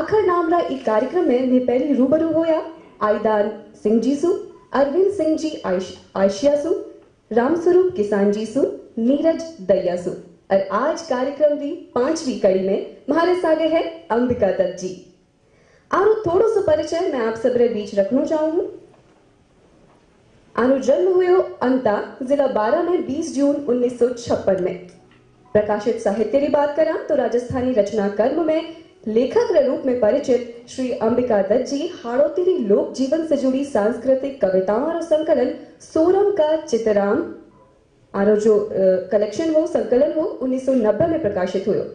आखर नामला ई कार्यक्रम में मैं पहली रूबरू होया आईदान सिंह जी सु, अरविंद सिंह जी आशिया सु, रामस्वरूप किसान जी सु, नीरज दया सु। और आज कार्यक्रम की 5वीं कड़ी में हमारे सागे है अंबिका दत्त जी। आरो थोड़ो सो परिचय मैं आप सबरे बीच रखना चाहूँ। आनो जन्म हुयो अंता जिला बारा में 20 जून 1956 में। प्रकाशित साहित्य की बात करा तो राजस्थानी रचना कर्म में लेखक के रूप में परिचित श्री अंबिका दत्त जी हाड़ोतीरी लोक जीवन से जुड़ी सांस्कृतिक कविताओं और संकलन सोरम का चितराम आरो जो कलेक्शन हो संकलन हो 1990 में प्रकाशित हुयो।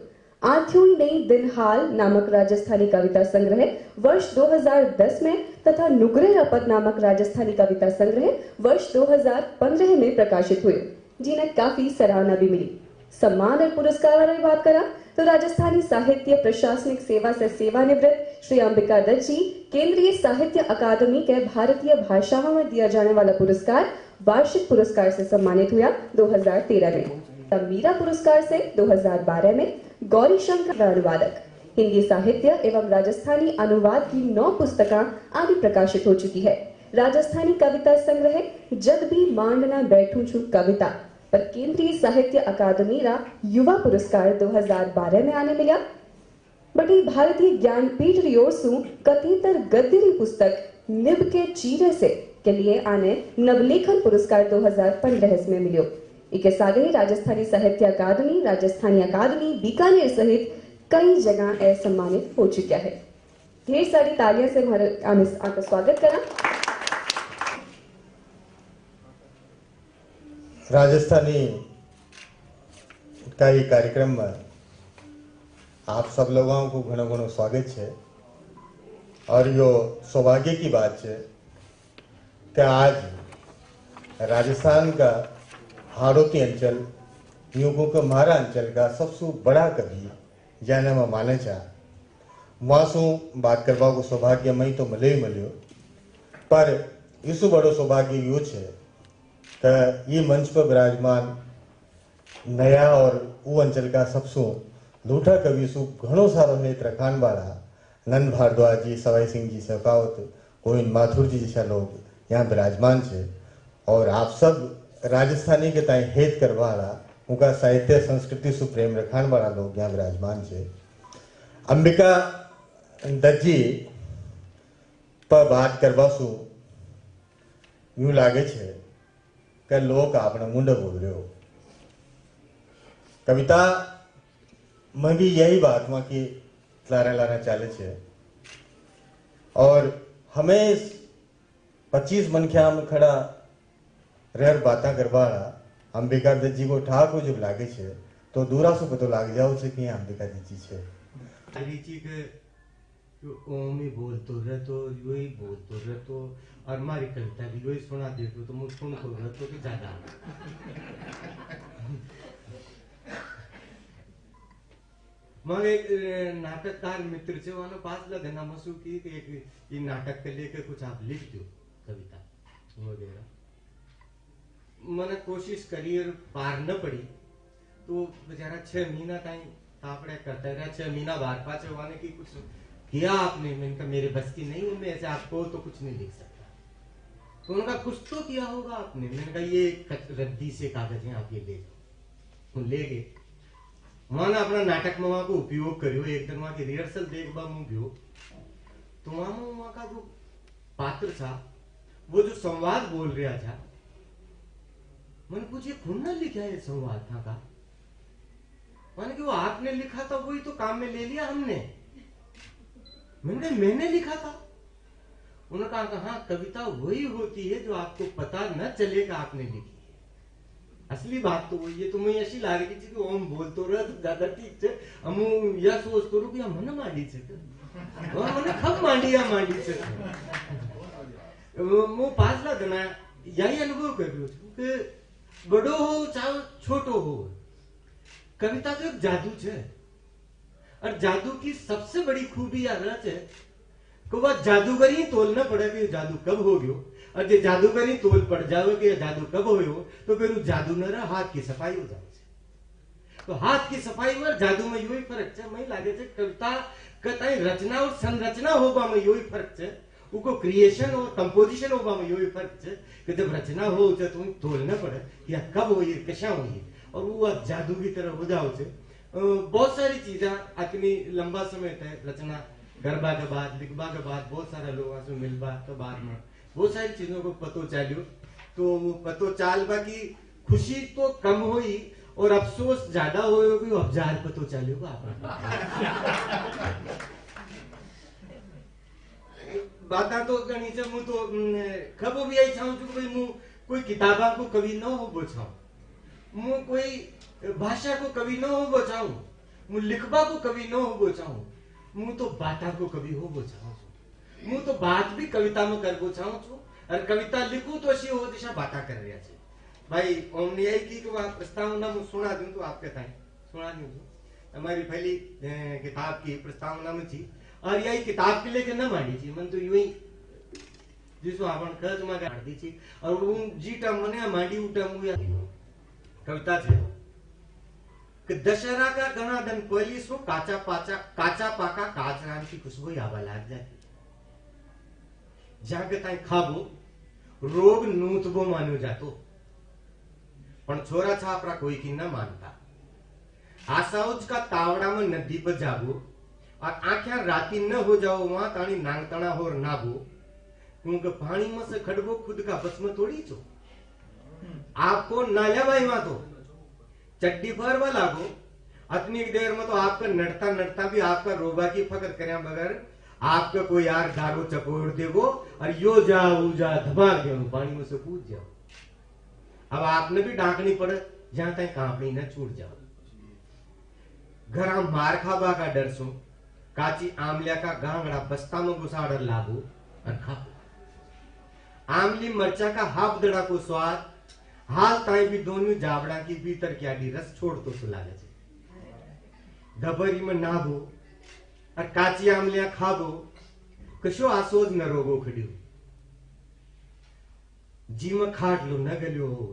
आथ्यूई नई दिन हाल नामक राजस्थानी कविता संग्रह वर्ष 2010 में तथा नुगरे रपत नामक राजस्थानी कविता संग्रह वर्ष 2015 में प्रकाशित हुए, जिन्हें काफी सराहना भी मिली। सम्मान और पुरस्कार की बात करा तो राजस्थानी साहित्य प्रशासनिक सेवा से सेवानिवृत्त श्री अंबिका दत्त जी केंद्रीय साहित्य अकादमी के भारतीय भाषाओं में दिया जाने वाला पुरस्कार वार्षिक पुरस्कार से सम्मानित हुआ 2013 में। मीरा पुरस्कार से 2012 में गौरी शंकर अनुवादक हिंदी साहित्य एवं राजस्थानी अनुवाद की 9 पुस्तकें आदि प्रकाशित हो चुकी है। राजस्थानी कविता संग्रह जद भी मांडना बैठू छु कविता पर केंद्रीय साहित्य अकादमी रा युवा पुरस्कार 2012 में आने मिला। बटी भारतीय ज्ञानपीठ री ओर सु कथेतर गद्य री पुस्तक निब के चीरे से के लिए आने नवलेखन पुरस्कार 2015 में मिलो। इसके साथ ही राजस्थानी साहित्य अकादमी, राजस्थानी अकादमी बीकानेर सहित कई जगह सम्मानित हो चुका है। ढेर सारी तालियां से हमारे आपका स्वागत करा। राजस्थानी का ये कार्यक्रम में आप सब लोगों को घणो घणो स्वागत है और यो सौभाग्य की बात है कि आज राजस्थान का हाड़ौती अंचल यूं को महारा अंचल का सबसे बड़ा कवि जाने में माने चा वहाँ सु बात करवा को सौभाग्य मई तो मिले ही मिलो, पर इसु बड़ो सौभाग्य यो है कि ये मंच पर विराजमान नया और वो अंचल का सबसे लूठा कवि सु घणो सारो हेत रखान वाला नंद भारद्वाज जी, सवाई सिंह जी शेखावत, गोविंद माथुर जी जैसा लोग यहाँ विराजमान है और आप सब राजस्थानी के ताई हेत करवा वाला उनका साहित्य संस्कृति सु प्रेम रखान वाला लोग यहाँ विराजमान है। अंबिका दत्त जी पर बात करवा सु यूं लागे है कि लोग आपने मुंड बोल रहे हो। कविता में भी यही बात में कि लारा लारा चाले छे और हमें 25 मनख्या में खड़ा रेर बाता करवा अंबिका दत्त जी को ठाक हो जब लागे छे तो दूरा से पतो लाग जाओ छे कि अंबिका दत्त जी छे। रीची के ओम ही बोलतो रहतो, यो ही बोलतो रहतो और मारी कविता भी यो ही सुना देतो तो मुझ सुनतो रहतो कि ज्यादा मग एक नाटककार मित्र से वानो पास लगे ना मसू की एक ये नाटक के लेके कुछ आप लिख दो कविता वगैरह। मैंने कोशिश करी और पार न पड़ी तो बेचारा 6 महीना टाइम तापड़े करता रहा। 6 महीना बार पाचे वाने की कुछ किया आपने, मैंने कहा मेरे बस की नहीं हूं मैं ऐसे आपको तो कुछ नहीं लिख सकता। तो उनका कुछ तो किया होगा आपने। मैंने कहा ये रद्दी से कागज है आप ये ले जाओ। ले गए वहां अपना नाटक में वहां को उपयोग करियो। एक दिन वहां की रिहर्सल देखबा मुंह गयो तो वहां का जो पात्र था वो जो संवाद बोल रहा था मैंने पूछे खुद ना लिखा है संवाद था का? मैंने कि वो आपने लिखा था वही तो काम में ले लिया हमने। मैंने कहा मैंने लिखा था? उन्होंने कहा हाँ कविता वही होती है जो आपको पता न चलेगा आपने लिखी है। असली बात तो वही है। तो मैं ऐसी लागे कि ओम बोलतो रह तो ज्यादा ठीक है। हम या सोचतो रहो कि हम मन मांडी छे और મને ખબ માંડિયા માંડી છે। હું પાછલા દના यही अनुभव कर रही हूँ कि बड़ो हो चाहे छोटो हो कविता तो एक जादू है और जादू की सबसे बड़ी खूबी या रच है कि वह जादूगर ही तोलना पड़े कि जादू कब हो गयो और जो जादूगर ही तोल पड़ जाओ कि जादू कब हो तो फिर जादू न रहा हाथ की सफाई हो जाए। तो हाथ की सफाई में जादू में यही फर्क है। मैं लागे कविता कतई रचना और संरचना होबा में योही फर्क छे, उको क्रिएशन और कंपोजिशन होबा में योही फर्क छे कि जब रचना हो छे तो तोलना पड़े कि आ कब होई कैसा होई और वो जादू की तरह हो जाओ छे। बहुत सारी चीजें इतनी लंबा समय तक रचना गरबा के बाद लिखबा के बाद बहुत सारा लोगों से मिलबा के बाद में बहुत सारी चीजों को पतो चलियो, तो वो पतो चालबा की खुशी तो कम हुई और अफसोस ज्यादा हुए कि अबजार पतो चलियो बाता तो गणी से मु तो खबो भी आई चाहूं कि भाई मु कोई किताबा को कवि न हो बोचाऊं, मु कोई भाषा को कवि न हो बोचाऊं, मु लिखबा को कवि न हो बोचाऊं, मु तो बाता को कवि हो बोचाऊं, मु तो बात भी कविता में कर बोचाऊं छु और कविता लिखूं तो ऐसी हो दिशा बाता कर रहा छे। भाई ओमनी यही की वह प्रस्तावना मु सुना दूं तो आपके ताई सुना दूं तो हमारी पहली किताब की प्रस्तावना में थी और यही किताब के लेके न मांडी थी मन तो यूं ही जिसको आपण खर्च में गाड़ दी थी और वो जीटा मने मांडी उटा मुया कविता छे कि दशहरा का घना दिन पहली सो काचा पाका काचराम की खुशबू आवा लाग जाती जाके ताई खाबो रोग नूतबो मानो जातो पण छोरा छापरा कोई की न मानता। आशाउज का तावड़ा में नदी पर जागो और आंखें राती न हो जाओ वहां तानी नांगतणा होर नागो क्योंकि पानी में से खड़बो खुद का बस में थोड़ी चो आपको नाल्या भाई वहां तो चड्डी फरवा लागो अतनी देर में तो आपका नड़ता नड़ता भी आपका रोबा की फकर करे बगैर आपका कोई यार गारो चपोड़ देगो और यो जाओ जा धमाक दे पानी में से कूद जाओ। अब आपने भी डांकनी पड़े जहां तक कांपनी न छूट जाओ। घर मार खाबा का डर सो काची आमलिया का गांगड़ा बस्ता में घुसाड़ लागो और खाओ। आमली मरचा का हाफ दड़ा को स्वाद हाल ताई भी दोनों जावड़ा की भीतर क्या डी रस छोड़ तो सुलागे छे। धबरी में नाबो और काची आमलिया खाबो कशो आसोज न रोगो खड़ियो जी में खाट लो न गलियो हो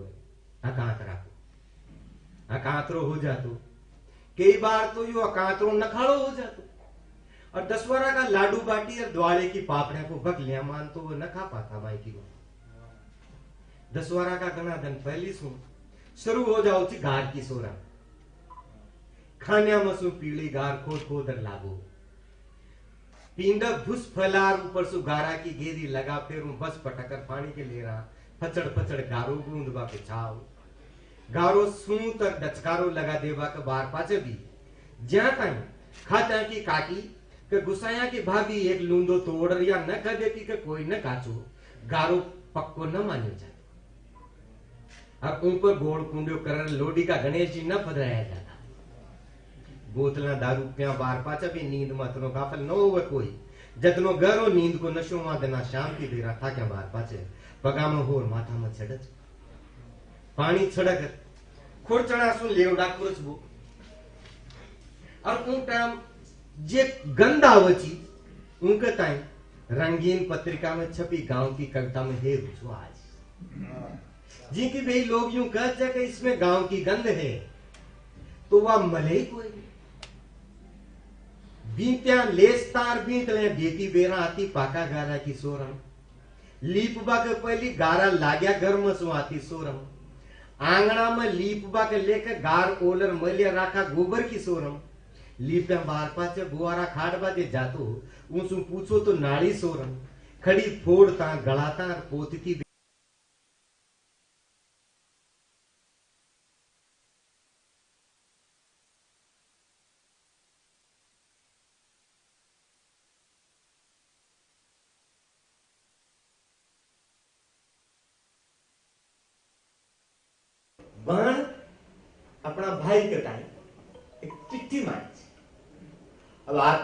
अकांतरो हो जातो कई बार तो यो अकांतरो नखाड़ो हो जातो और दसवारा का लाडू बाटी और द्वाले की पापड़े को बगलिया मान तो वो न खा पाता माई की बात। दसवारा का घना दिन पहली सु शुरू हो जाओ थी गार की सोरा खानिया मसु पीली गार खोद खोदर लागो पींदा भूस फैलार ऊपर सु गारा की घेरी लगा फिर बस पटकर पानी के ले रहा फचड़ फचड़ गारो गूंदबा के छाव गारो सूत और डचकारो लगा देवा के बार पाचे भी ज्या ताई खाता की काकी के गुसाया की भाभी एक लूंदो तोड़ रिया न कह देती के कोई न काचो गारो पक्को न मान्यो जाता और ऊपर गोड़ कुंडो कर लोडी का गणेश जी न पधराया जाता। बोतला दारू प्या बार पाचा भी नींद मतनो गाफल न होवे कोई जतनो गरो नींद को नशो मा देना शांति दे रहा था क्या बार पाचे पगा में होर माथा में छड़क पानी छड़क खोरचड़ा सुन लेवडा कुरसबो और उन टाइम जे गंदा आवची उनके ताई रंगीन पत्रिका में छपी गांव की कविता में हे रुचो आज जी की भाई लोग यूं कहते कि इसमें गांव की गंध है तो वह मले ही कोई बीत्या लेस्तार बीत ले देती बेरा आती पाका गारा की सोरम लीपबा के पहली गारा लाग्या घर में सो आती सोरम आंगना में लीपबा के लेकर गार ओलर मलिया राखा गोबर की सोरम लीपे बार पाचे बुआरा खाड़बा दे जातो उनसु पूछो तो नाड़ी सोरम खड़ी फोड़ता गड़ाता पोती बहन अपना भाई के टाइम एक चिट्ठी मारी। अब आज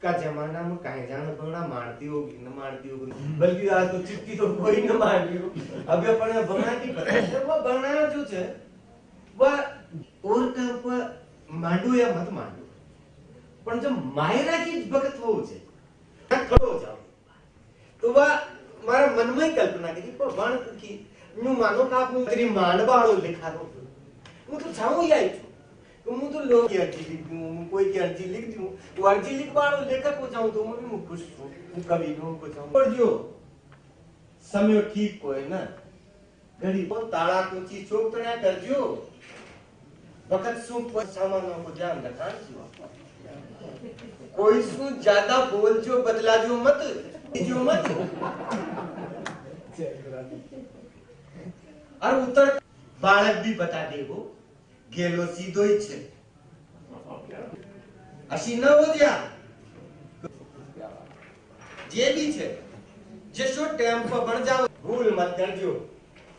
का जमाना में कहीं जाना बंगड़ा मारती होगी न मारती होगी बल्कि आज तो चिट्ठी तो कोई न मार लियो। अभी अपने बंगड़ा की पता है वो बंगड़ा जो है वह और का ऊपर मांडू या मत मांडू पर जब मायरा की भगत हो जाए खड़ो जाओ तो वह मारा मन में ही कल्पना की पर बन की न्यू मानो का आपने तेरी मांडबाड़ो लिखा दो मैं तो जाऊं ही आई तो मुझे तो लोग की अर्जी लिख दूं, कोई की अर्जी लिख दूं, वो अर्जी लिखवाड़ो लेखक हो जाऊं तो मैं खुश हूं, कवि हो जाऊं। और जो समय ठीक कोई ना घड़ी को ताड़ा कुची चौक तो ना करजो, वक्त सु सामानों को ध्यान रखा कोई सु ज्यादा बोल जो बदला जो मत जो मत और उत्तर बालक भी बता देगो गेलो सीधो ही छे अशी न हो जा जे भी छे जशो टाइम पर बन जाओ भूल मत करजो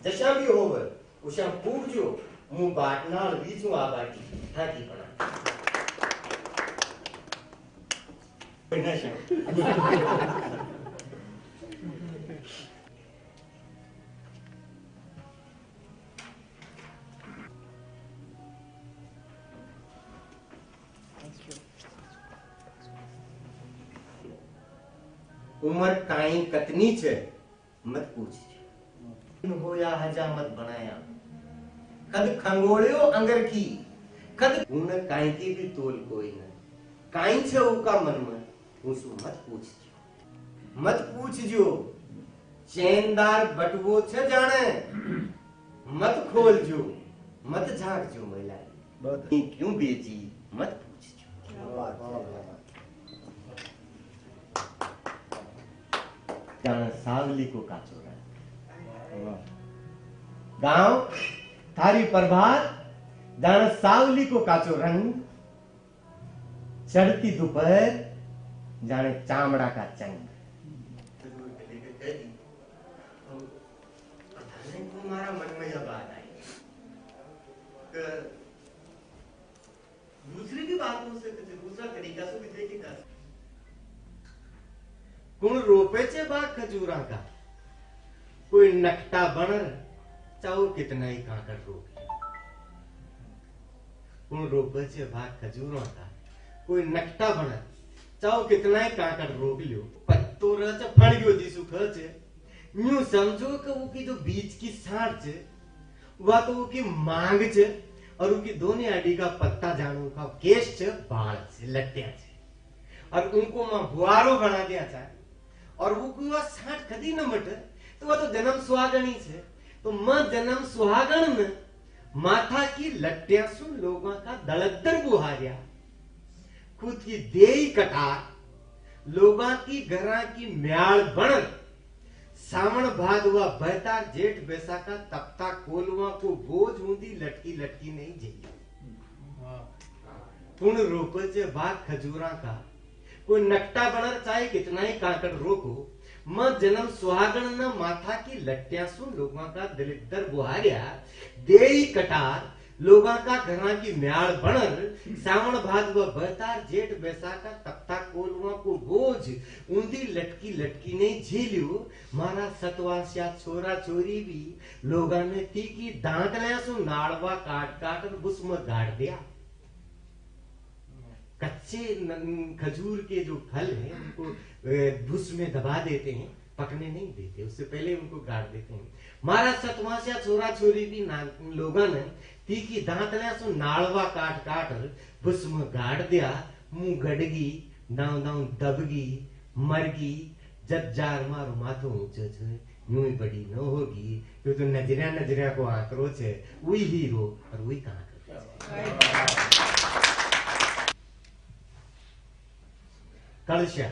जशा भी होवे उशा पूछजो मुंह बाटनार बीचू आ बाटी थाकी पड़ा उम्र काई कतनी छे मत पूछ होया हजामत बनाया कद खंगोड़ियो अंगर की कद उन काई की भी तोल कोई न काई छे उका मन में उसु मत पूछ जो चैनदार बटवो छे जाने मत खोल जो मत झांक जो महिला क्यों बेची मत पूछ जो जाने सावली को काचो गांव थारी प्रभात जाने सावली को काचो रंग चढ़ती दोपहर जाने चामड़ा का चंग हमारा मन में यह बात आई दूसरी की बात हो सकती दूसरा तरीका से भी देखेगा कुण रोपे छे बाग खजूरा का कोई नकटा बनर चाहो कितना ही कांकर रोक कुण रोपे छे बाग खजूरा का कोई नकटा बनर चाहो कितना ही कांकर रोक लियो पत्तो रच फड़ गयो जी सुख छे न्यू समझो कि वो की जो बीच की साड़ छे वह तो वो की मांग छे और उनकी दोनों आड़ी का पत्ता जानो का केश छे बाल छे लट्टिया छे और उनको मां बुआरो बना दिया था और वो कोई वह साठ कदी न मटे तो वह तो जन्म सुहागणी छे तो मां जन्म सुहागण में माथा की लट्टिया सुन लोगों का दलदर बुहारिया खुद की देई कटार लोगों की घरा की म्याल बण सावण भादवा बहता जेठ बैसाखा तपता कोलवा को बोझ ऊंधी लटकी लटकी नहीं झेली पुण रोको जे बाग खजूरा का कोई नकटा बनर चाहे कितना ही काकड़ रोको मां जन्म सुहागण न माथा की लट्टिया सुन लोगों का दलिद्दर बुहारिया देई कटार लोगों का घरा की म्याल बनर सावण भादवा बहतार जेठ बैसाखा तपता कोलवा को बोझ ऊंधी लटकी लटकी नहीं झेलियो मारा सतवासिया छोरा छोरी भी लोगों ने तीखी दांत लिया सु नाड़वा काट काट और बुस में गाड़ दिया कच्चे खजूर के जो फल हैं उनको भुस में दबा देते हैं पकने नहीं देते उससे पहले उनको गाड़ देते हैं मारा सतवासिया छोरा छोरी भी लोगों ने तीखी दांत लिया सो नाड़वा काट काट भुस में गाड़ दिया मुंह गड़गी दाव दाव दबगी मरगी जब जार मारो माथो ऊंचो छे यूं ही बड़ी न होगी क्यों तो नजरिया नजरिया को आंकरो छे वही हीरो और वही कांकर कलशा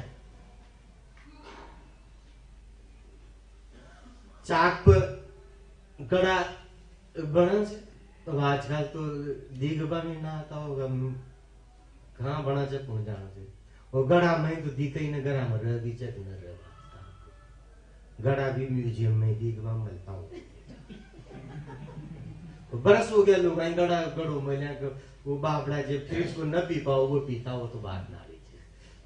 चाक पर गड़ा बना से तो आजकल तो दीगबा में ना आता होगा कहाँ बना से कौन जाना से वो गड़ा में तो दिखे ही न गड़ा में रह भी चक न रह गड़ा भी म्यूजियम में दीगबा मिलता हूँ तो बरस हो गया लोग आई गड़ा गड़ो महिला को वो बापड़ा जब फ्रिज को न पी पाओ वो पीता हो तो बात ना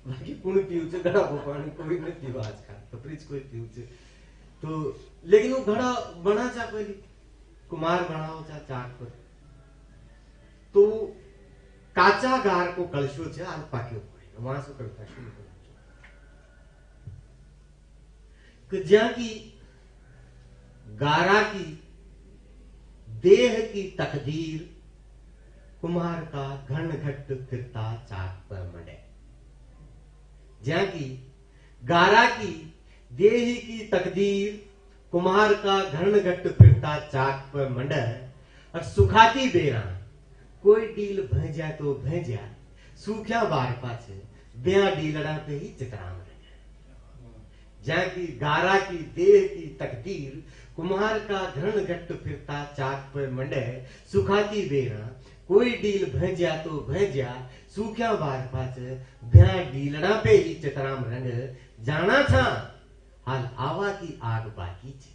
बाकी कोई पीऊ छे घड़ा को पानी कोई नहीं पीवा आजकल तो फ्रिज कोई पीऊ छे तो लेकिन वो घड़ा बना चा कोई कुमार बनाओ चा चाक पर तो काचा गार को कलशो छे आल पाक्यो पड़े वहां से करता शुरू कर कि ज्या की गारा की देह की तकदीर कुम्हार का घन घट फिरता चाक पर मंडे। ज्या की गारा की देही की तकदीर कुम्हार का घन घट फिरता चाक पर मंडे और सुखाती बेरा कोई डील भेजा तो भेजा सूख्या बार पाछे ब्या डीलड़ा पे ही चितराम रहे। जहाँ की गारा की देह की तकदीर कुम्हार का घन घट फिरता चाक पर मंडे सुखाती बेरा कोई डील भेजा तो भेजा सूख्या बार पाछे ब्या डीलड़ा पे ही चितराम रंग जाना था हाल आवा की आग बाकी छे।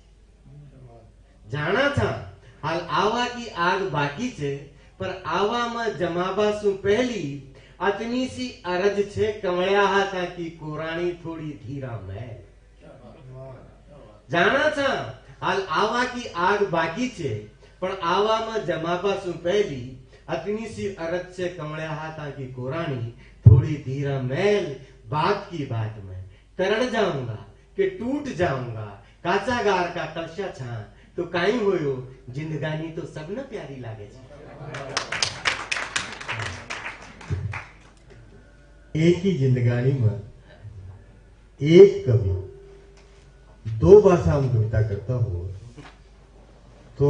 जाना था हाल आवा की आग बाकी छे पर आवा में जमाबा सु पहली अतनी सी अरज छे कमळ्या हाथा की कोराणी थोड़ी धीरा मैल। जाना था हाल आवा की आग बाकी छे पर आवा में जमाबा सु पहली अतनी सी अरज छे कमळ्या हाथा की कोराणी थोड़ी धीरा मैल। बात की बात में तरण जाऊंगा कि टूट जाऊंगा काचा गार का कलशा छा तो काई होयो जिंदगानी तो सबने प्यारी लागे छे। एक ही जिंदगानी में एक कवि दो भाषा में कविता करता हो तो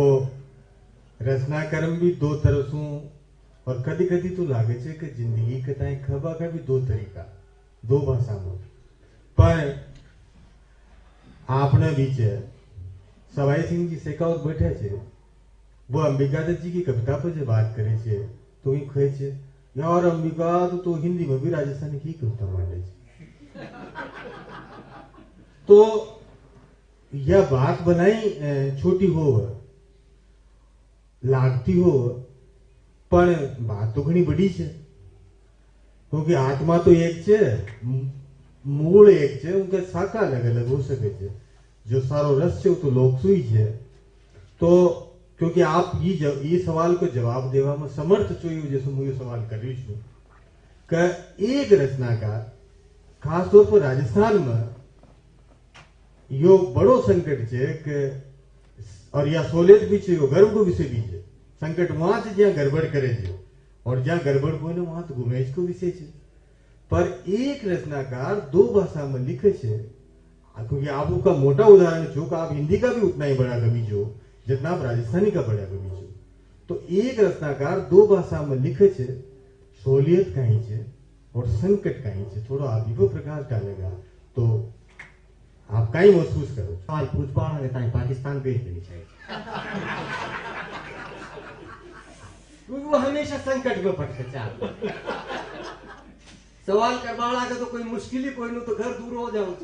रचनाकर्म भी दो तरसों और कदी कदी तो लागे छे कि जिंदगी कताई खबा का भी दो तरीका दो भाषा में। पर आपने बीच सवाई सिंह जी शेखावत बैठे छे वो अंबिका दत्त जी की कविता पर जो बात करे छे तो ही कहे छे यार अंबिका तो हिंदी में भी राजस्थानी की कविता मांडे छे। तो यह बात बनाई छोटी हो लागती हो पर बात तो घनी बड़ी छे क्योंकि आत्मा तो एक छे मूल एक छे उनके शाखा अलग अलग हो सके छे। जो सारो रस छे तो लोकसुई छे। तो क्योंकि आप ये सवाल को जवाब देवा में समर्थ चाहिए जैसे मुझे सवाल कर रही छू कि एक रचनाकार खास तौर पर राजस्थान में यो बड़ो संकट छे कि और या सोलेत भी छे यो गर्व को विषय भी छे। संकट वहां से जहां गड़बड़ करे छे और जहां गड़बड़ को ने वहां तो गुमेज को विषय छे। पर एक रचनाकार दो भाषा में लिखे छे क्योंकि आप का मोटा उदाहरण छो कि आप हिंदी का भी उतना ही बड़ा कवि छो जितना आप राजस्थानी का बड़ा कवि छो। तो एक रचनाकार दो भाषा में लिखे छे सोलियत कहीं छे और संकट कहीं छे थोड़ा आप को प्रकाश डालेगा तो आप कहीं महसूस करो। सवाल पूछ पाओगे ताई पाकिस्तान भेज देनी चाहिए क्योंकि वो हमेशा संकट में फटके चाल सवाल करवाड़ा का तो कोई मुश्किल ही कोई नु तो घर दूर हो जाओ।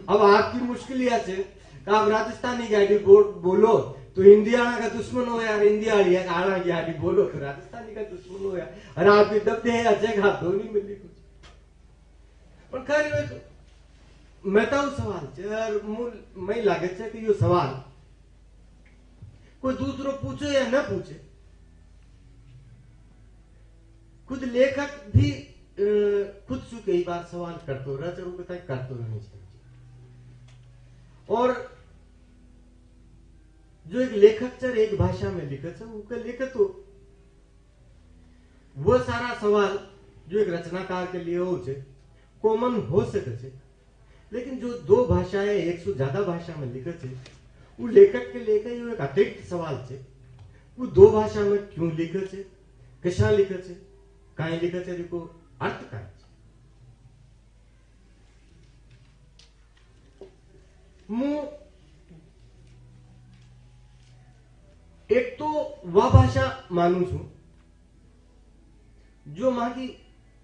अब आपकी मुश्किल यह है कि आप राजस्थानी गाड़ी बोलो तो हिंदी आना का दुश्मन हो यार हिंदी आड़ी है आना की गाड़ी बोलो तो राजस्थानी का दुश्मन हो यार और आपकी दबदे है अच्छे घात दो नहीं मिली कुछ। पर खैर मैं तो सवाल छे मूल मैं लागे छे कि यो सवाल कोई दूसरो पूछे या न पूछे खुद लेखक भी खुद से कई बार सवाल करते रह जरूर बताए करते रहने चाहिए। और जो एक लेखक चर एक भाषा में लिखे वो लिखे तो वो सारा सवाल जो एक रचनाकार के लिए हो छे कॉमन हो सके छे लेकिन जो दो भाषाएं एक से ज्यादा भाषा में लिखे छे वो लेखक के लेके एक अतिरिक्त सवाल छे वो दो भाषा में क्यों लिखे छे कशा लिखे छे काई लिखे छे को अर्थ काय छे। मु एक तो वह भाषा मानू छू जो मां की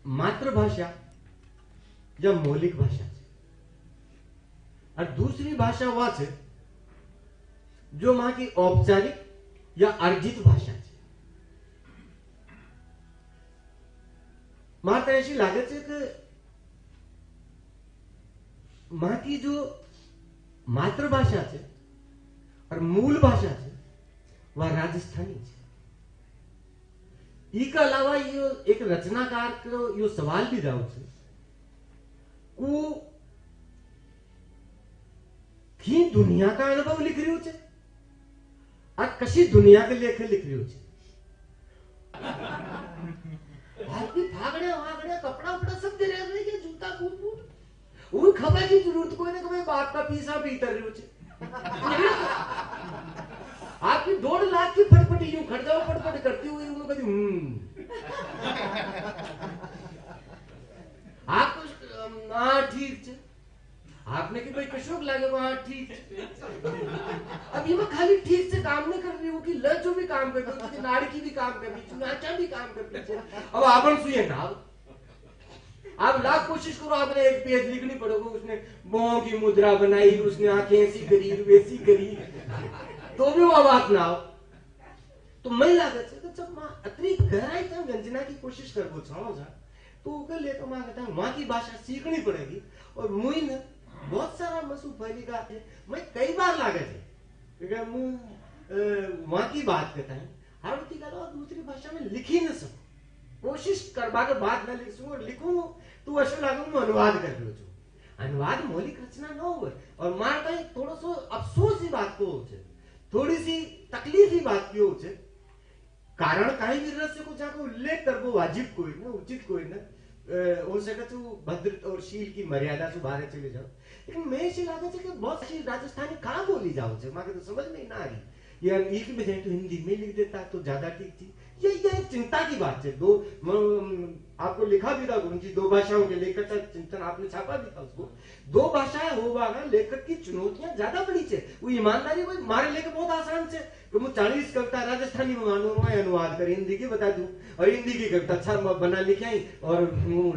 मातृभाषा या मौलिक भाषा है और दूसरी भाषा वह है जो मां की औपचारिक या अर्जित भाषा है। मां तो ऐसी लागत है कि मां की जो मातृभाषा है और मूल भाषा है वह राजस्थानी है। इसके अलावा ये एक रचनाकार को यो सवाल भी जाओ छे को की दुनिया का अनुभव लिख रही छे और कशी दुनिया के लेखे लिख रही छे। वागड़े कपड़ा उपड़ा सब दे रहे के जूता बूट उन खबर की जरूरत कोई ना कोई बाप का पीसा भीतर रहो छे आपकी 2.5 लाख की फटफटी यूं खड़ जाओ फटफट करती हुई उन्होंने कभी आप हाँ ठीक छे आपने कि भाई कशोक लागे हाँ ठीक अब ये मैं खाली ठीक से काम नहीं कर रही हूँ कि लज्जो भी काम कर रही हूँ नाड़की भी काम कर रही हूँ नाचा भी काम कर रही है अब आपन सुइए ना आप लाख कोशिश करो आपने एक पेज लिखनी पड़ेगा उसने मोह की मुद्रा बनाई उसने आंखें ऐसी करी वैसी करी तो भी वो बात ना हो तो मैं लागत है तो जब मां अतरी गहराई तक गंजना की कोशिश कर वो छाओ जा तो उके ले तो मां कहता है वहां की भाषा सीखनी पड़ेगी और मुई ने बहुत सारा मसू फैलिका है मैं कई बार लागे थे क्योंकि मु वहां की बात करता है हारती का दूसरी भाषा में लिख ही न सकूं कोशिश करवा के बात न लिख सकूं लिखूं तो अशो लागू मैं अनुवाद कर रही हूं अनुवाद मौलिक रचना न हो और मार का थोड़ा सो अफसोस ही बात को हो थोड़ी सी तकलीफ ही बात की हो कारण कहीं भी रहस्य को जाकर उल्लेख कर वो वाजिब कोई ना उचित कोई ना हो सके तो भद्र और शील की मर्यादा से बाहर चले जाओ लेकिन मैं इसी लागत है कि बहुत सी राजस्थानी कहाँ बोली जाओ माँ तो समझ में ना आ रही यार एक बजाय तो हिंदी में लिख देता तो ज्यादा ठीक थी ये एक चिंता की बात है दो आपको लिखा भी था गुरु जी 2 भाषाओं के लेखक का चिंतन आपने छापा भी था उसको 2 भाषाएं होगा ना लेखक की चुनौतियां ज्यादा बड़ी है वो ईमानदारी वो मारे लेके बहुत आसान है कि मैं 40 कविता राजस्थानी में मानो अनुवाद कर हिंदी की बता दूं और हिंदी की कविता अच्छा बना लिखे आई और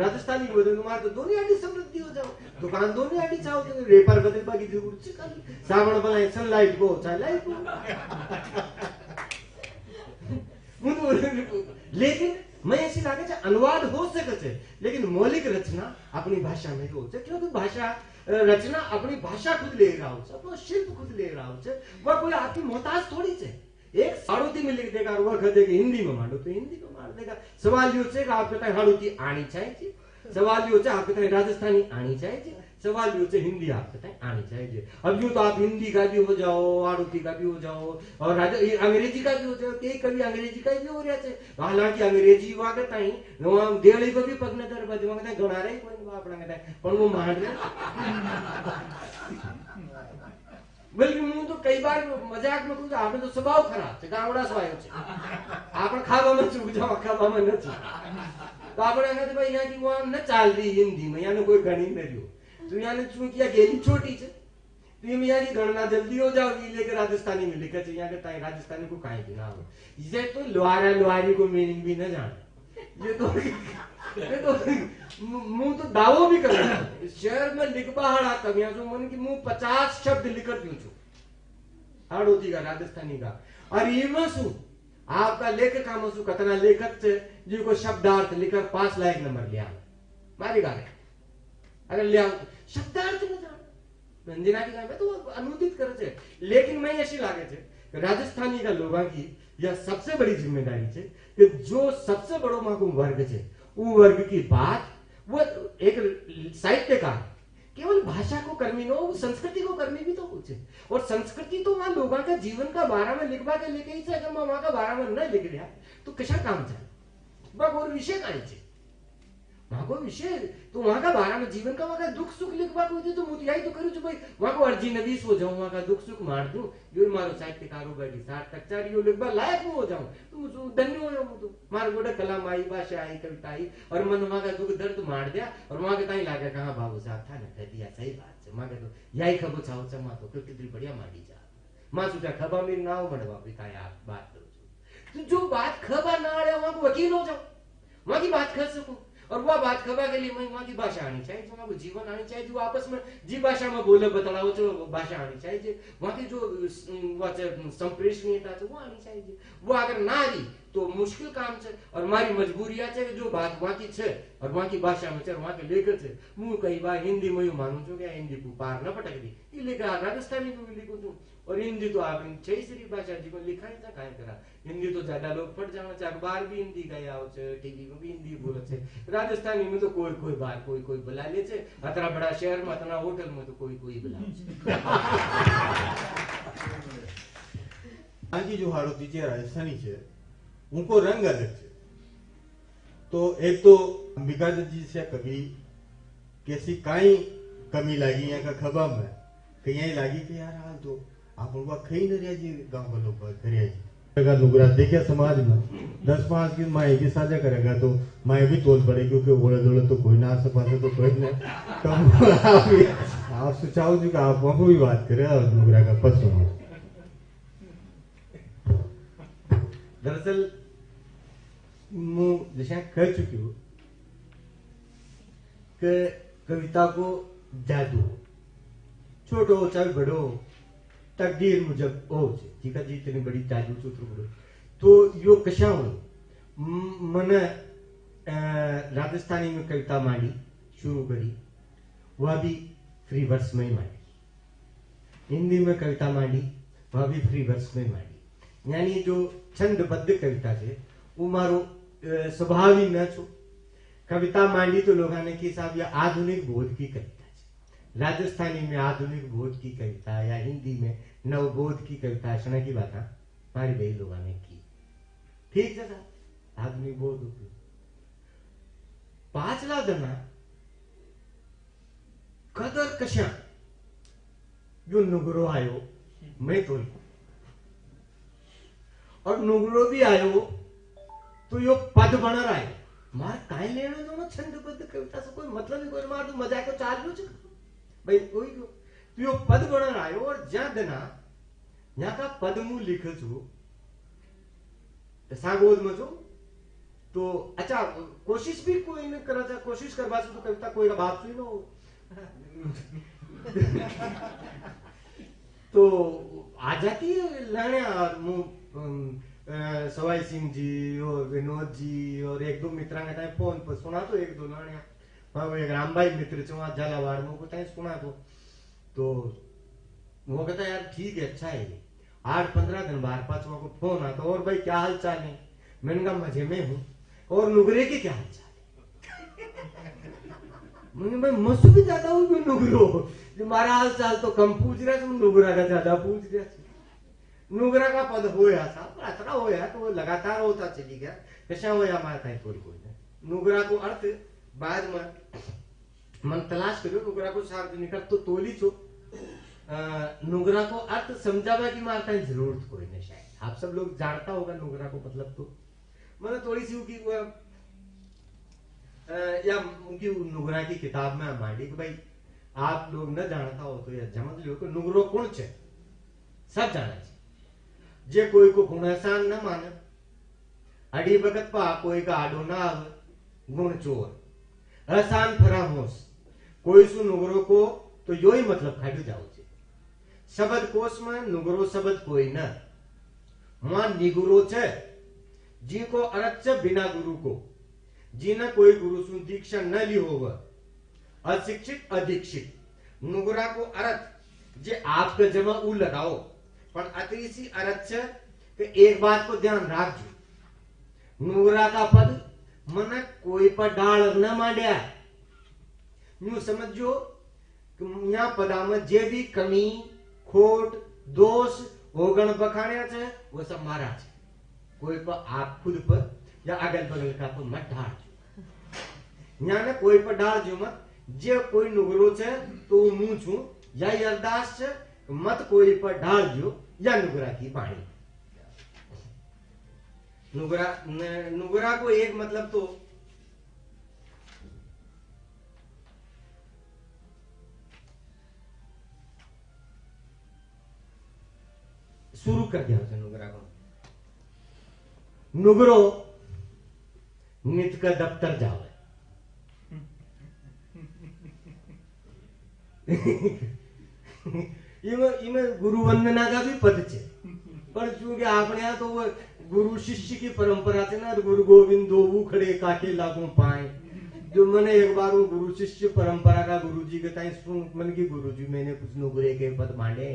राजस्थानी में बदल मार तो दोनों आड़ी समृद्धि हो जाओ दुकान दोनों आड़ी चाहो तो रेपर बदल पागी जरूर सावण बनाए सनलाइट को चाहे लाइट को लेकिन मैं ऐसी लागे अनुवाद हो सके लेकिन मौलिक रचना अपनी भाषा में हो क्योंकि भाषा रचना अपनी भाषा खुद ले रहा हो अपना शिल्प खुद ले रहा हो वह कोई आपकी मोहताज थोड़ी है एक साड़ोती में लिख देगा और वह कह देगा हिंदी में मांडो तो हिंदी में मार देगा सवाल यो है कि आप कहते हैं हाड़ोती आनी चाहिए सवाल यो है आप कहते हैं राजस्थानी आनी चाहिए सवाल यो है हिंदी आप कहते हैं आनी चाहिए अब यूं तो आप हिंदी का भी हो जाओ आड़ोती का भी हो जाओ और अंग्रेजी का भी हो जाओ कभी अंग्रेजी का भी हो रहा है हालांकि अंग्रेजी वहां कहता ही वहां देड़ी को भी पग नजर बज वहां कहता गणा रही कोई अपना कहता है पर वो मार रहे बल्कि मैं तो कई बार मजाक में कहूं आपने तो स्वभाव खराब છે ગાવડા સ્વાયો છે આપણે ખાવામાં ચૂક જાવ ખાવામાં નથી तो આપણે कहते भाई यहाँ की वहां न चाल रही हिंदी में यहाँ कोई गणी न रही तो यहाँ चूं किया गेली छोटी है तो ये यहाँ की गणना जल्दी हो जाओगी लेकर राजस्थानी में लिखा चाहिए यहाँ के राजस्थानी को कहीं भी ना हो ये तो लोहारा लोहारी को मीनिंग भी न जाने ये तो मुंह तो दावो भी कर शहर में लिखबा हाड़ा कमिया जो मन की मुंह 50 शब्द लिखर दूं छु हाड़ोती का राजस्थानी का और ये मसू आपका लेखक का मसू कतना लेखक से जिनको शब्दार्थ लिखकर 5 लाख नंबर लिया मारी गाने अगर लिया शब्दार्थ न जान रंजना की गाने तो अनुदित करे छे लेकिन मैं ऐसी लागे छे राजस्थानी का लोगों की यह सबसे बड़ी जिम्मेदारी है कि जो सबसे बड़ो माको वर्ग है वो वर्ग की बात वो एक साहित्यकार केवल भाषा को कर्मी न हो संस्कृति को कर्मी भी तो पूछे और संस्कृति तो वहां लोगों का जीवन का बारे में लिखवा के लेके ही अगर मैं वहां का बारे में न लिख लिया तो कैसा काम चले वह और विषय का है वहां को विषय तो वहां का बारे में जीवन का वहां का दुख सुख लिखवा को तो मुतियाई तो करूं भाई वहां को अर्जी नवीस हो जाऊं वहां का दुख सुख मार दूं यो मारो साहित्यकारो बड़ी सार्थक चारियो लिखवा लायक हो जाऊं तो मुझे धन्य हो जाऊं तो मार गोड़ा कलम आई भाषा आई कविता आई और मन वहां का दुख दर्द मार दिया और वहां के ताई लागे कहां बाबू साहब था ना कह दिया सही बात है वहां के तो यही खबो छाओ चमा तो कितनी बढ़िया माडी जा मां सुटा खबा मेरी नाव मडवा भी काय आप बात करो तो जो बात खबा ना आड़े वहां को वकील हो जाओ वहां की बात कर सकूं और वह बात खबा के लिए वहां की भाषा आनी चाहिए वहां को जीवन आनी चाहिए जो आपस में जी भाषा में बोले बतलाओ जो भाषा आनी चाहिए वहां की जो संप्रेषणीयता है वो आनी चाहिए वो अगर ना आई तो मुश्किल काम है और हमारी मजबूरियां है जो बात वहां की है और वहां की भाषा में है वहां के लेखक है मुंह कई बार हिंदी में यू मानू छो क्या हिंदी को पार न पटक दी ये लेकर राजस्थानी में भी लिखू छू और हिंदी तो आप छई भाषा जी को लिखाई था काय करा हिंदी तो ज्यादा लोग पढ़ जाना चाहे अखबार भी हिंदी का आओ छे टीवी में भी हिंदी बोले छे राजस्थानी में तो कोई बार कोई बुला ले छे अतना बड़ा शहर में अतना होटल में तो कोई बुला छे आज की जो हाड़ोती है राजस्थानी है उनको रंग अलग है तो एक तो अंबिका जी से कभी कैसी काई कमी लगी या का खबर में कहीं लगी कि यार हाल तो आप उनका खई न रहा जी गांव के लोग करिए जी अगर नुगरा देखे समाज में 10-5 की माए की साझा करेगा तो माए भी तोल पड़े क्योंकि ओले दोले तो कोई ना आस पास तो कोई नहीं तो आप सुझाव जी का आप वहां भी बात करें और नुगरा का पद सुनो। दरअसल मैं जैसे कह चुकी हूँ कि कविता को जादू छोटो हो चाहे बड़ो हो तकदीर मुजब हो ठीक है जी इतनी बड़ी जादू सूत्र बड़ो तो यो कशा हो मैंने राजस्थानी में कविता मांडी शुरू करी वह भी फ्री वर्स में ही मांडी हिंदी में कविता मांडी वह भी फ्री वर्स में मांडी यानी जो छंदबद्ध कविता है वो मारो स्वभाव ही न छो कविता मांडी तो लोगों ने के हिसाब या आधुनिक बोध की कविता है राजस्थानी में आधुनिक बोध की कविता या हिंदी में नवबोध की कविता सुना की बात हमारे भाई लोगों ने की ठीक है साहब आधुनिक बोध पांचला दना कदर कशा जो नुगरो आयो मैं तो और नुगरो भी आयो तो यो पद बन रहा है मार काय लेनो दोनों छंदबद्ध कविता से कोई मतलब ही कोई मार तो मजाक को चाल लो भाई कोई को तो यो पद बन रहा है और ज्या देना यहाँ का पद मु लिख छू सागोद में छो तो अच्छा कोशिश भी कोई नहीं करा था कोशिश करवा तो कविता कोई का बाप सुई नो तो आ जाती है लड़ने और मुंह सवाई सिंह जी और विनोद जी और एक दो मित्रा ने फोन पर सुना तो एक दो लड़ने वहां एक रामबाई मित्र से वहां झालावाड़ में को सुना तो वो कहता यार ठीक है अच्छा है 8-15 दिन बाद पांचवा को फोन आता और भाई क्या हाल चाल है मैंने कहा मजे में हूँ और नुगरे के क्या हाल चाल है मैंने भाई मस्त भी ज्यादा हूँ नुगरो जो मारा हाल चाल तो कम पूछ रहा है नुगरा का ज्यादा पूछ रहा है नुगरा का पद होया था पर अतरा होया तो वो लगातार होता चली गया कैसा होया हमारा था कोई नुगरा को अर्थ बाद में मन तलाश करो नुगरा को सार्वजनिक तो तोली छो नुगरा को अर्थ समझावा की मारता है जरूरत कोई नहीं शायद आप सब लोग जानता होगा नुगरा को मतलब तो मैंने थोड़ी सी की या उनकी नुगरा की किताब में मांडी कि भाई आप लोग न जानता हो तो या समझ लो कि नुगरो कौन छे सब जाना चाहिए जे कोई को गुण एहसान न माने अड़ी भगत पा कोई का आडो ना आवे गुण चोर एहसान फरामोश कोई सु नुगरो को तो यो ही मतलब खाटू जाओ छे शब्द कोश में नुगरो शब्द कोई न वहां निगुरो छे जी को अर्थ छे बिना गुरु को जी ने कोई गुरु सु दीक्षा न ली होवे अशिक्षित अदीक्षित नुगरा को अर्थ जे आपके जमा उ लगाओ पर अति सी अर्थ छे कि एक बात को ध्यान राखजो नुगरा का पद मन कोई पर डाल न मांड्या न्यू समझो कि यहाँ पदा में जे भी कमी खोट दोष होगण बखाण्या छे वो सब मारा छे कोई पर आप खुद पर या अगल बगल का पर मत ढाल यहाँ ने कोई पर डाल जो मत जे कोई नुगरो छे तो मुंह छू या अरदास छे मत कोई पर ढाल जो या नुगरा की बाणी नुगरा को एक मतलब तो शुरू कर दिया उसे नुगरा को नुगरो नित का दफ्तर जावे इमे गुरु वंदना का भी पद छे पर चूंकि आपने यहाँ तो वो गुरु शिष्य की परंपरा थी ना गुरु गोविंद दो खड़े काके लागू पाए जो मैंने एक बार वो गुरु शिष्य परंपरा का गुरु जी के ताई सुन मन की गुरु जी मैंने कुछ नुगरे के पद मांडे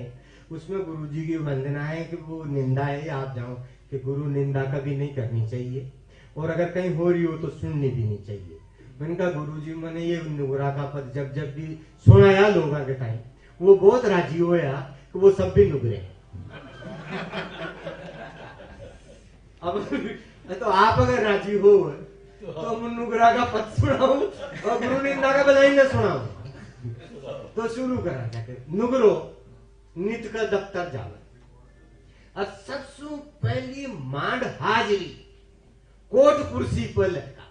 उसमें गुरु जी की वंदना है कि वो निंदा है आप जाओ कि गुरु निंदा कभी नहीं करनी चाहिए और अगर कहीं हो रही हो तो सुननी भी नहीं चाहिए मैंने कहा गुरु जी मैंने ये नुगरा का पद जब जब भी सुनाया लोगों के टाइम वो बहुत राजी होया कि वो सब भी नुगरे अब तो आप अगर राजी हो तो नुगरा का पद सुनाऊं और गुरु निंदा का बधाई न सुनाऊं। तो शुरू करा जाके नुगरो नित का दफ्तर जावे और सबसे पहली मांड हाजरी कोट कुर्सी पर लटका।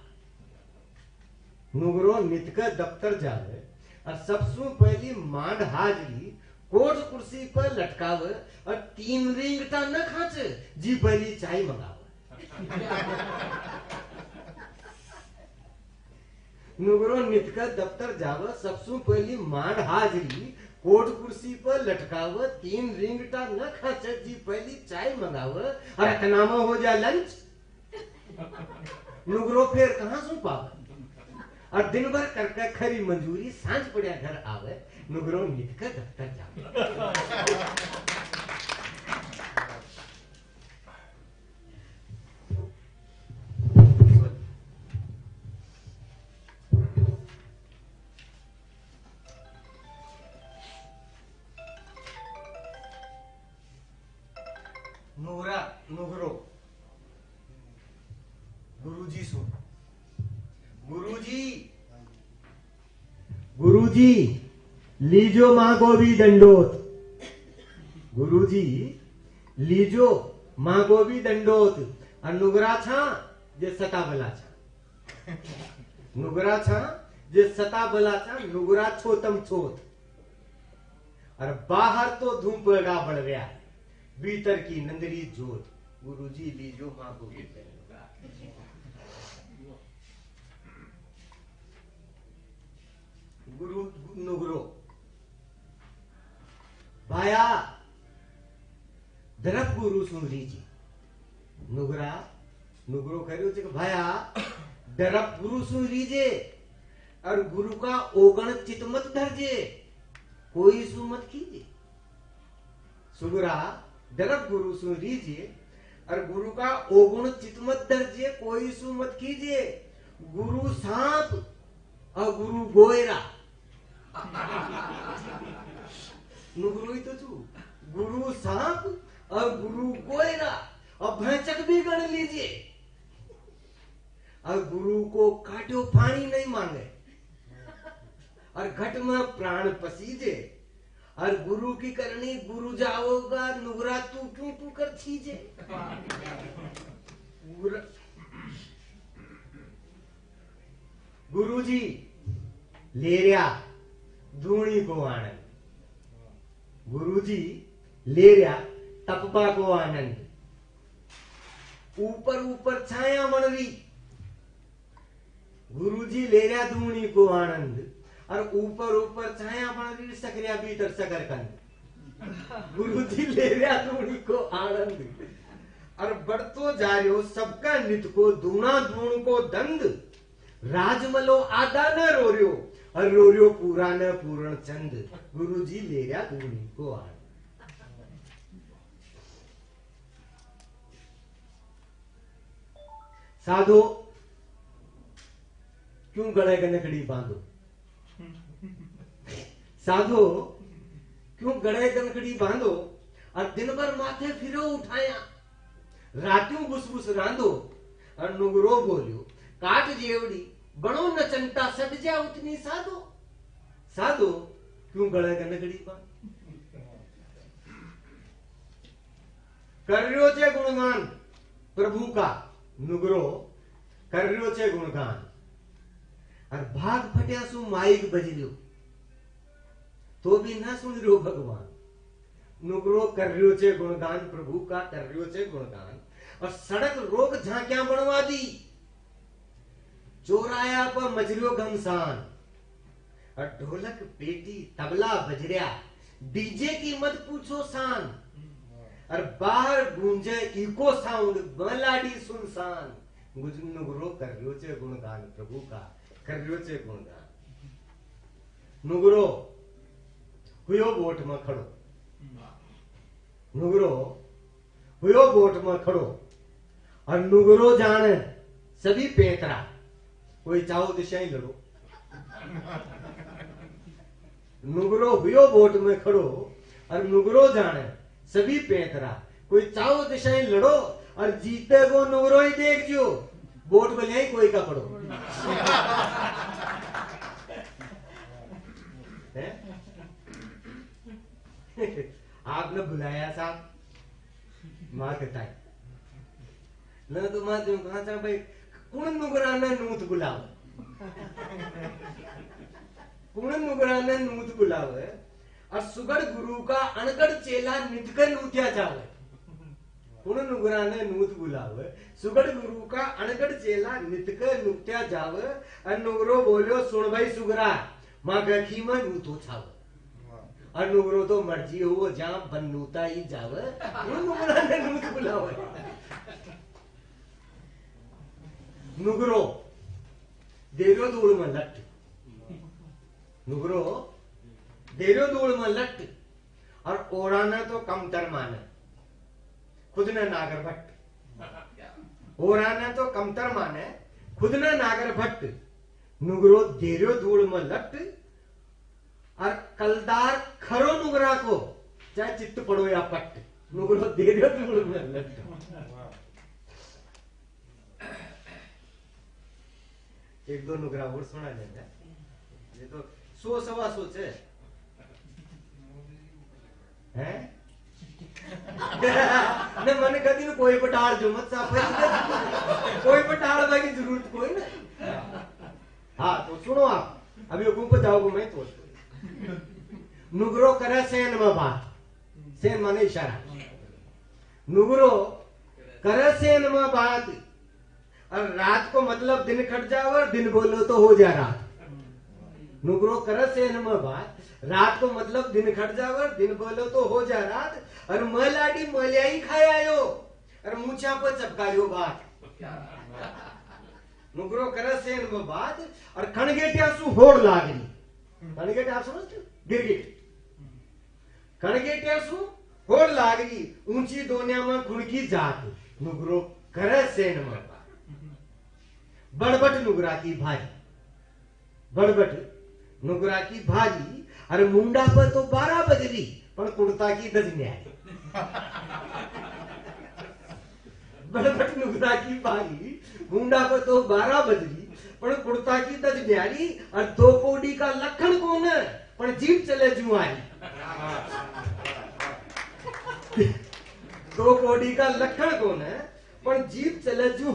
नुगरो नित का दफ्तर जावे और सबसे पहली मांड हाजरी कोट कुर्सी पर लटकावे और 3 रिंगटा न खाचे जी पहली चाय मंगावे। नुगरो नित का दफ्तर जावे सबसे पहली मांड हाजरी कोट कुर्सी पर लटकावे 3 रिंगटा न खाचे जी पहली चाय मंगावे और इतना में हो जाए लंच। नुगरो फिर कहां सु पावे और दिन भर करके खरी मंजूरी सांझ पड़िया घर आवे। नुगरो नित का दफ्तर जावे। नुगरो गुरुजी सुन। गुरुजी लीजो मां को भी दंडोत। गुरुजी लीजो मां को भी दंडोत और नुगरा छा जे सता बला छा। नुगरा छा जे सता बला छा नुगरा छोतम छोत और बाहर तो धूप लगा बढ़ गया भीतर की नंदरी जोत। गुरुजी लीजो मां को भी गुरु नुगरो भाया धरप गुरु सुन लीजिए। नुगरो कह रहे हो भाया धरप गुरु सुन लीजिए और गुरु का ओगण चितमत धरजे कोई सुमत कीजिए। सुगरा धरप गुरु सुन लीजिए और गुरु का ओगुण चितमत धरजे कोई सुमत कीजिए। गुरु सांप और गुरु गोयरा। नुगरो ही तो तू गुरु सांप और गुरु गोयरा और भैंचक भी गण लीजिए और गुरु को काटो पानी नहीं मांगे और घट में प्राण पसीजे और गुरु की करनी गुरु जाओगा नुगरा तू क्यों तू कर छीजे। गुरुजी ले रहा धूणी को आनंद। गुरुजी ले रहा तपबा को आनंद। ऊपर ऊपर छाया बन रही। गुरुजी ले रहा धूणी को आनंद और ऊपर ऊपर छाया बन रही सकरिया भीतर सकरकंद। गुरुजी ले रहा धूणी को आनंद और बढ़तो जा रहे हो सबका नित को दूना धूण को दंड। राजमलो आधा न रो रहे हो और रो रहे हो पूरा न पूर्ण चंद। गुरुजी ले रहा धूणी को आनंद। साधो क्यों गले के नकड़ी बांधो। साधो क्यों गड़े गनकड़ी बांधो और दिन भर माथे फिरो उठाया रात्यों बुसबुस रांधो। और नुगरो बोलियो काट जेवड़ी बड़ो न चंटा सट जा उतनी साधो। साधो क्यों गड़े गनकड़ी बांध। कर रियो छे गुणगान प्रभु का नुगरो कर रियो छे गुणगान और भाग फटिया सु माइक बजरियो तो भी ना सुन रहे हो भगवान। नुगरो कर रियो छे गुणगान प्रभु का कर रियो छे गुणगान और सड़क रोक झांकियां बनवा दी। चोराया पर मजरियो घमसान और ढोलक पेटी तबला बजरिया डीजे की मत पूछो शान और बाहर गूंजे इको साउंड बलाडी सुनसान। नुगरो कर रियो छे गुणगान प्रभु का कर रियो छे गुणगान। नुगरो हुयो बोट में खड़ो। नुगरो हुयो बोट में खड़ो और नुगरो जाने सभी पेतरा कोई चाहो दिशाएं लड़ो। नुगरो हुयो बोट में खड़ो और नुगरो जाने सभी पेतरा कोई चाहो दिशाएं लड़ो और जीते को नुगरो ही देख जो बोट बलिया ही कोई का पड़ो आपने बुलाया साहब माँ कहता है न तो माँ जो कहा था भाई कुण नुगराना नूत बुलाव कुण नुगराना नूत बुलाव और सुगढ़ गुरु का अनगढ़ चेला नितकर नूत्या जावे कुण नुगराना नूत बुलाव सुगढ़ गुरु का अनगढ़ चेला नितकर नूत्या जाव और नुगरो बोलियो सुन भाई सुगरा माँ गखी में नूतो छाव और नुगरो तो मर्जी हो जहां बनूता ही जाव नुगराना नूत बुलाव नुगरो देरो धूल में लट नुगरो देरो धूल में लट और ओराना तो कमतर माने खुद न नागर भट्ट ओराना तो कमतर माने खुद न नागर भट्ट नुगरो देरो धूल में लट और कलदार खरो नुगरा को चाहे चित्त पड़ो या पट्ट नुगरो देरो धूल में लट एक दो नुगरा और सुना लेना ये तो 100-125 है ने मैंने कभी कोई पटाल जो मत साफ कोई पटाल की जरूरत कोई ना हाँ तो सुनो आप अभी हुकुम को जाओगे मैं तो नुगरो करे सेन में बात सेन माने इशारा नुगरो करे सेन में बात और रात को मतलब दिन खट जाओ और दिन बोलो तो हो जा रात नुगरो कर सेन में बात रात को मतलब दिन खट जाओ और दिन बोलो तो हो जा रात और मलाडी मलियाई खाए आयो और मुछा पर चपकायो बात नुगरो कर सेन में बात और खणगेटिया सु होड़ लागरी खणगेटिया समझते गिरगिट खणगेटिया सु होड़ लागरी ऊंची दोनिया में खुणकी जात नुगरो कर सेन में बड़बट नुगरा की भाजी बड़बट नुगरा की भाजी अरे मुंडा पर तो 12 बजरी पर कुर्ता की 10 न्यारी बड़बट नुगरा की भाजी मुंडा पर तो 12 बजरी पर कुर्ता की 10 न्यारी और 2 कोडी का लखन कौन है पर जीप चले जुआरी 2 कोडी का लखन कौन है पर जीप चले जू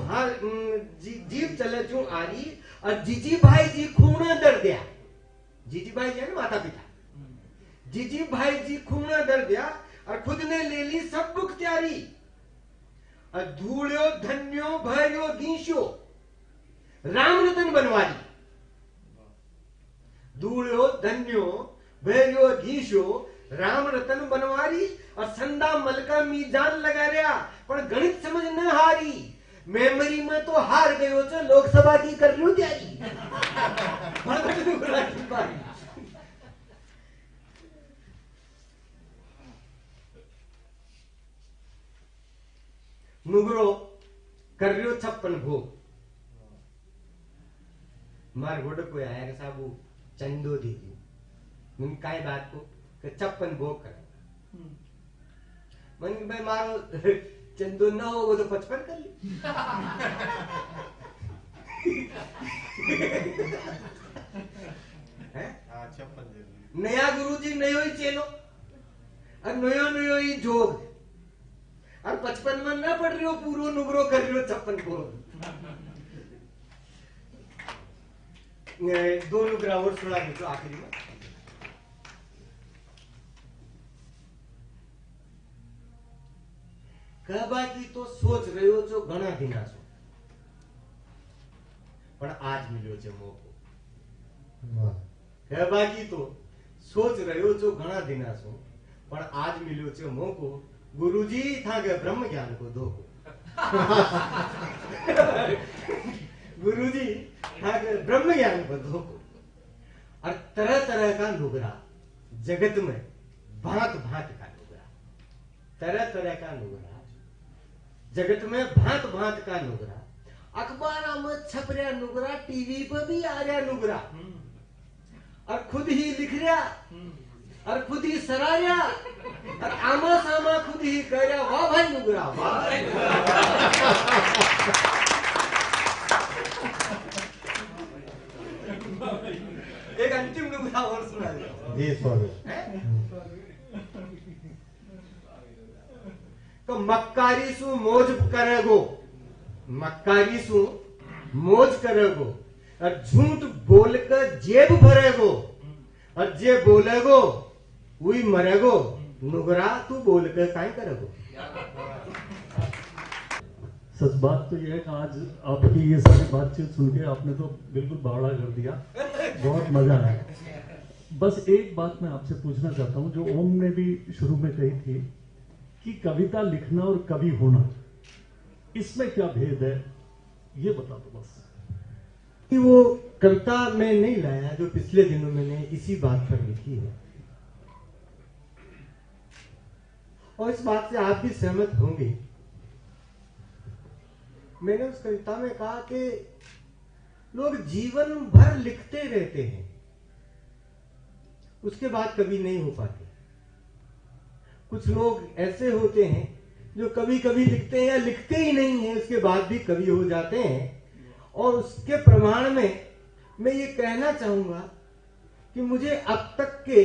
जीप चले जू आरी और जीजी भाई जी खूना दर दिया जीजी भाई जी है ना माता पिता जीजी भाई जी खूना दर दिया और खुद ने ले ली सब बुक त्यारी और धूल्यो धन्यो भयो गीशो राम रतन बनवारी धूल्यो धन्यो भयो गीशो राम रतन बनवारी और संदा मलका मीजान लगा रहा पर गणित समझ न हारी मेमोरी में तो हार गयो छे लोकसभा की कर लू तैयारी नुगरो कर रही 56 भोग मार घोड़ को आया कि साहब चंदो दीजिए उन काय बात को 56 भोग कर मन भाई मारो चंदो ना हो वो तो 55 कर ली नया गुरुजी नयो ही चेलो और नयो नयो ही जोग और 55 में ना पढ़ रही हो पूरो नुगरो कर रही हो 56 को 2 नुगरा और सुना दो आखिरी में कहबाकी तो सोच रहे हो जो घना दिना सो पर आज मिलो छे मौको कहबाकी तो सोच रहे हो जो घना दिना सो पर आज मिलो छे मौको गुरुजी था के ब्रह्म ज्ञान को दो गुरुजी था के ब्रह्म ज्ञान को दो और तरह तरह का नुगरा जगत में भांत भांत का नुगरा तरह तरह का नुगरा जगत में भांत भांत का नुगरा अखबार में छप रहा नुगरा टीवी पर भी आ रहा नुगरा और खुद ही लिख रहा और खुद ही सरा रहा और आमा सामा खुद ही कह रहा वाह भाई नुगरा वाह तो मक्कारी सु मौज करेगो, मक्कारी सु मौज करेगो, और झूठ बोल कर जेब भरेगो, और जे बोलेगो वही मरेगो। नुगरा तू बोल कर काहे करेगो। सच बात तो यह है कि आज आपकी ये सारी बातचीत सुन के आपने तो बिल्कुल बावड़ा कर दिया, बहुत मजा आया। बस एक बात मैं आपसे पूछना चाहता हूँ, जो ओम ने भी शुरू में कही थी कि कविता लिखना और कवि होना, इसमें क्या भेद है, ये बता दो बस। कि वो कविता में नहीं लाया जो पिछले दिनों मैंने इसी बात पर लिखी है, और इस बात से आप भी सहमत होंगे। मैंने उस कविता में कहा कि लोग जीवन भर लिखते रहते हैं, उसके बाद कभी नहीं हो पाते। कुछ लोग ऐसे होते हैं जो कभी कभी लिखते हैं या लिखते ही नहीं है, उसके बाद भी कवि हो जाते हैं। और उसके प्रमाण में मैं ये कहना चाहूंगा कि मुझे अब तक के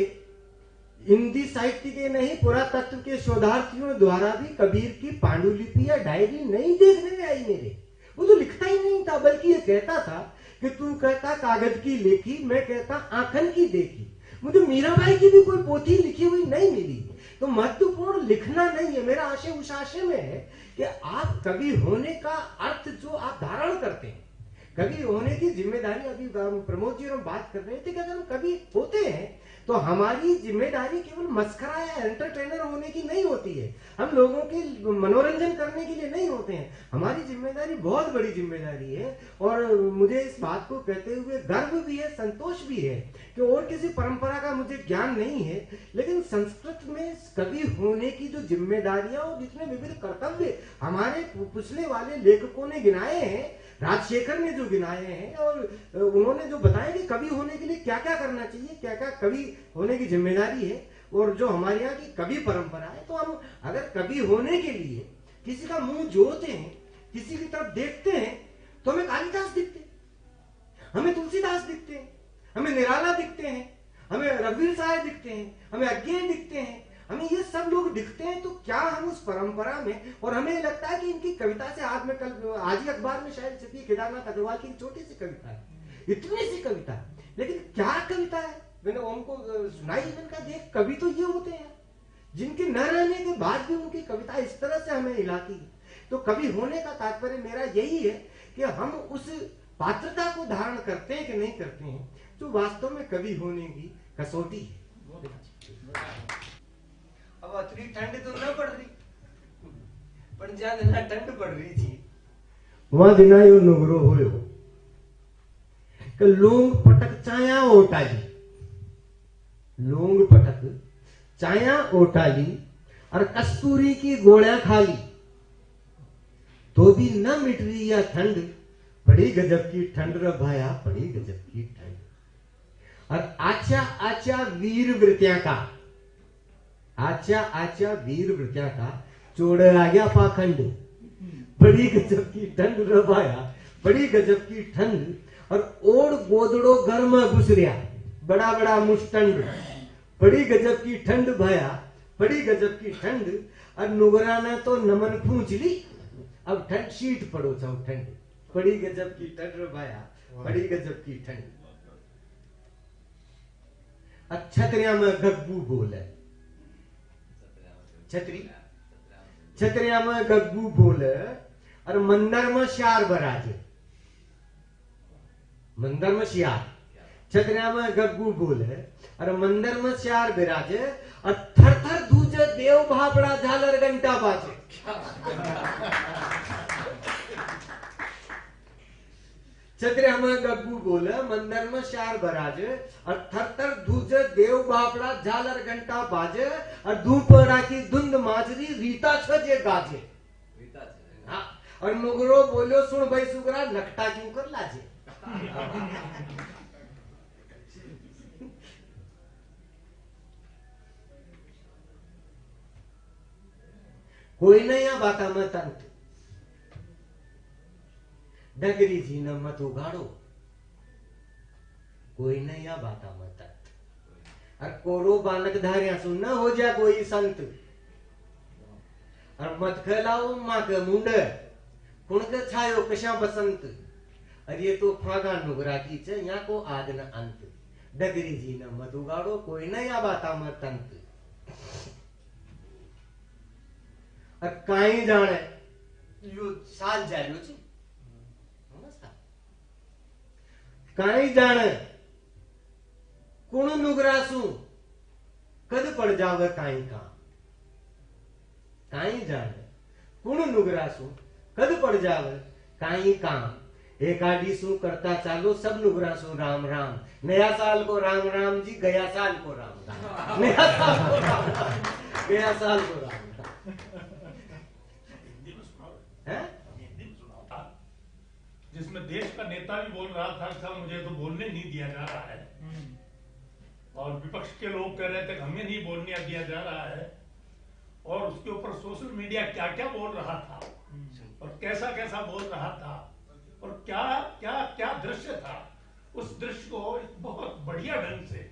हिंदी साहित्य के नहीं, पुरातत्व के शोधार्थियों द्वारा भी कबीर की पांडुलिपि या डायरी नहीं देखने में आई मेरे। वो तो लिखता ही नहीं था, बल्कि ये कहता था कि तू कहता कागज की लेखी, मैं कहता आंखन की देखी। मुझे मीराबाई की भी कोई पोथी लिखी हुई नहीं मिली। तो महत्वपूर्ण लिखना नहीं है, मेरा आशय उस आशय में है कि आप कवि होने का अर्थ जो आप धारण करते हैं, कवि होने की जिम्मेदारी, अभी प्रमोद जी हम बात कर रहे थे कि अगर हम कवि होते हैं तो हमारी जिम्मेदारी केवल मस्करा या एंटरटेनर होने की नहीं होती है, हम लोगों के मनोरंजन करने के लिए नहीं होते हैं। हमारी जिम्मेदारी बहुत बड़ी जिम्मेदारी है, और मुझे इस बात को कहते हुए गर्व भी है, संतोष भी है कि और किसी परंपरा का मुझे ज्ञान नहीं है, लेकिन संस्कृत में कवि होने की जो जिम्मेदारियां और जितने विविध कर्तव्य हमारे पिछले वाले लेखकों ने गिनाए हैं, राजशेखर ने जो गिनाए हैं, और उन्होंने जो बताया कि कवि होने के लिए क्या क्या करना चाहिए, क्या क्या कवि होने की जिम्मेदारी है, और जो हमारे यहाँ की कवि परंपरा है, तो हम अगर कवि होने के लिए किसी का मुंह जोते हैं, किसी की तरफ देखते हैं, तो हमें कालिदास दिखते हैं, हमें तुलसीदास दिखते हैं, हमें निराला दिखते हैं, हमें रघुवीर साहब दिखते हैं, हमें अज्ञे दिखते हैं, हमें ये सब लोग दिखते हैं। तो क्या हम उस परंपरा में, और हमें लगता है कि इनकी कविता से आज में कल आज ही अखबार में शायद छपी केदारनाथ अग्रवाल की छोटी सी कविता है, इतनी सी कविता है, लेकिन क्या कविता है। मैंने ओम को सुनाई, मैंने कहा देख कवि तो ये होते हैं जिनके न रहने के बाद भी उनकी कविता इस तरह से हमें हिलाती है। तो कवि होने का तात्पर्य मेरा यही है कि हम उस पात्रता को धारण करते हैं कि नहीं करते हैं, जो वास्तव में कवि होने की कसौटी है। अब अतरी ठंड तो न पड़ रही, पर जहां दिन ठंड पड़ रही थी वहां दिना यो नुगरो होयो कि लोंग पटक चाया ओटाली, लोंग पटक चाया ओटाली और कस्तूरी की गोलियां खाली, तो भी न मिट रही या ठंड, बड़ी गजब की ठंड रे भाया, बड़ी गजब की ठंड। और आचा आचा वीर वृत्या का, आचा आचा वीर वृत्या का चोड़ आ गया पाखंड, बड़ी गजब की ठंड रे भाया, बड़ी गजब की ठंड। और ओढ़ गोदड़ो घर में घुस रहा, बड़ा बड़ा मुष्टंड, बड़ी गजब की ठंड भाया, बड़ी गजब की ठंड। और नुगरा ने तो नमन पूछ ली, अब ठंड शीट पड़ो छो ठंड, बड़ी गजब की ठंड रे भाया, बड़ी गजब की ठंड। छतरिया में गग्गू बोले, छतरी छतरिया में गग्गू बोले, और मंदिर में श्यार बराजे, मंदिर में श्यार, छतरिया में गग्गू बोले और मंदिर में श्यार बिराजे, और थर थर दूजे देव भापड़ा झालर घंटा बाजे। छतरिया में गग्गू बोले, मंदिर में श्यार बराजे, और थर थर दूजे देव भापड़ा झालर घंटा बाजे, और धूपड़ा की धुंध माजरी रीता छजे गाजे। हाँ, और नुगरो बोलो सुन भाई सुगरा, नकटा क्यों कर लाजे। कोई नहीं आ बाता में तंत, डगरी जी न मत उगाड़ो, कोई नहीं आ बाता में तंत। और कोरो बालक धारिया सुन न हो जा कोई संत, और मत खलाओ माँ के मुंड कुण के छायो कशा बसंत अरे तो फागा नुगरा की चे यहाँ को आद न अंत डगरी जी न मत उगाड़ो कोई न या बाता मत अंत और काई जाने यो साल जारियो ची काई जाने कुण नुगरासू कद पड़ जावे काई का काई जाने कुण नुगरासू कद पड़ जावे काई काम एक आडी सू करता चालो सब नुगरासू राम राम नया साल को राम राम जी गया साल को राम राम नया साल को राम राम गया साल को राम है जिसमें देश का नेता भी बोल रहा था सर मुझे तो बोलने नहीं दिया जा रहा है और विपक्ष के लोग कह रहे थे हमें नहीं बोलने दिया जा रहा है और उसके ऊपर सोशल मीडिया क्या क्या बोल रहा था और कैसा कैसा बोल रहा था और क्या क्या क्या दृश्य था उस दृश्य को बहुत बढ़िया ढंग से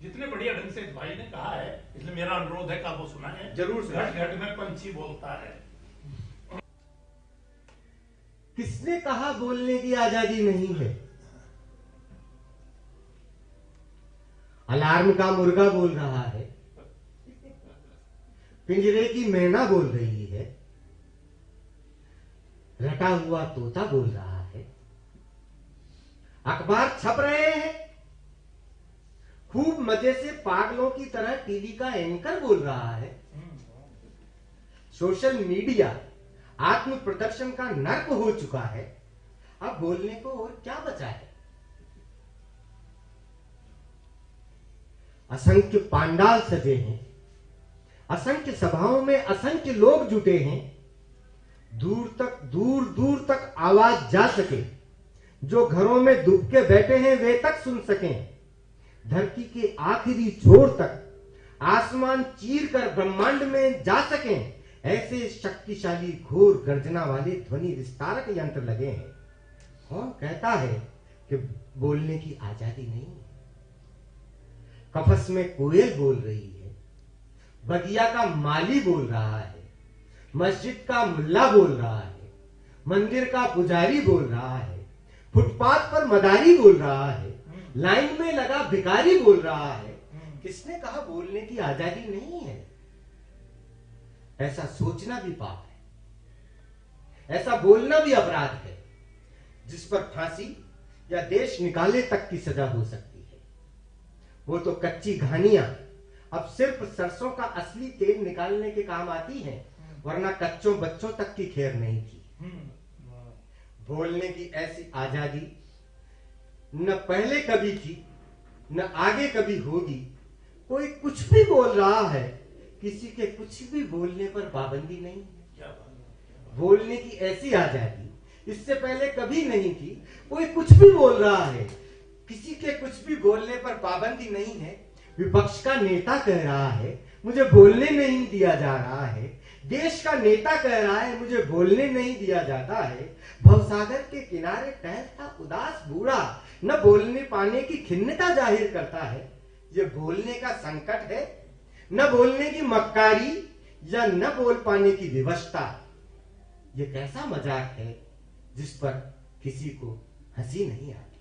जितने बढ़िया ढंग से इस भाई ने कहा है इसलिए मेरा अनुरोध है कि आप वो सुनाएं जरूर घट घट में पंछी बोलता है। किसने कहा बोलने की आजादी नहीं है? अलार्म का मुर्गा बोल रहा है, पिंजरे की मैना बोल रही है, रटा हुआ तोता बोल रहा है, अखबार छप रहे हैं, खूब मजे से पागलों की तरह टीवी का एंकर बोल रहा है, सोशल मीडिया आत्म प्रदर्शन का नर्क हो चुका है। अब बोलने को और क्या बचा है? असंख्य पांडाल सजे हैं, असंख्य सभाओं में असंख्य लोग जुटे हैं, दूर दूर तक आवाज जा सके, जो घरों में दुबके बैठे हैं वे तक सुन सकें, धरती के आखिरी छोर तक आसमान चीर कर ब्रह्मांड में जा सकें, ऐसे शक्तिशाली घोर गर्जना वाले ध्वनि विस्तारक यंत्र लगे हैं। कौन कहता है कि बोलने की आजादी नहीं है? कफस में कोयल बोल रही है, बगिया का माली बोल रहा है, मस्जिद का मुल्ला बोल रहा है, मंदिर का पुजारी बोल रहा है, फुटपाथ पर मदारी बोल रहा है, लाइन में लगा भिखारी बोल रहा है। किसने कहा बोलने की आजादी नहीं है? ऐसा सोचना भी पाप है, ऐसा बोलना भी अपराध है, जिस पर फांसी या देश निकाले तक की सजा हो सकती है। वो तो कच्ची घानियां अब सिर्फ सरसों का असली तेल निकालने के काम आती हैं, वरना कच्चों बच्चों तक की खैर नहीं थी। बोलने की ऐसी आजादी न पहले कभी थी न आगे कभी होगी। कोई कुछ भी बोल रहा है, किसी के कुछ भी बोलने पर पाबंदी नहीं है। बोलने की ऐसी आजादी इससे पहले कभी नहीं थी। कोई कुछ भी बोल रहा है, किसी के कुछ भी बोलने पर पाबंदी नहीं है। विपक्ष का नेता कह रहा है मुझे बोलने नहीं दिया जा रहा है, देश का नेता कह रहा है मुझे बोलने नहीं दिया जाता है। भवसागर के किनारे टहलता उदास बूढ़ा न बोलने पाने की खिन्नता जाहिर करता है। ये बोलने का संकट है, न बोलने की मक्कारी या न बोल पाने की विवशता। ये कैसा मजाक है जिस पर किसी को हंसी नहीं आती।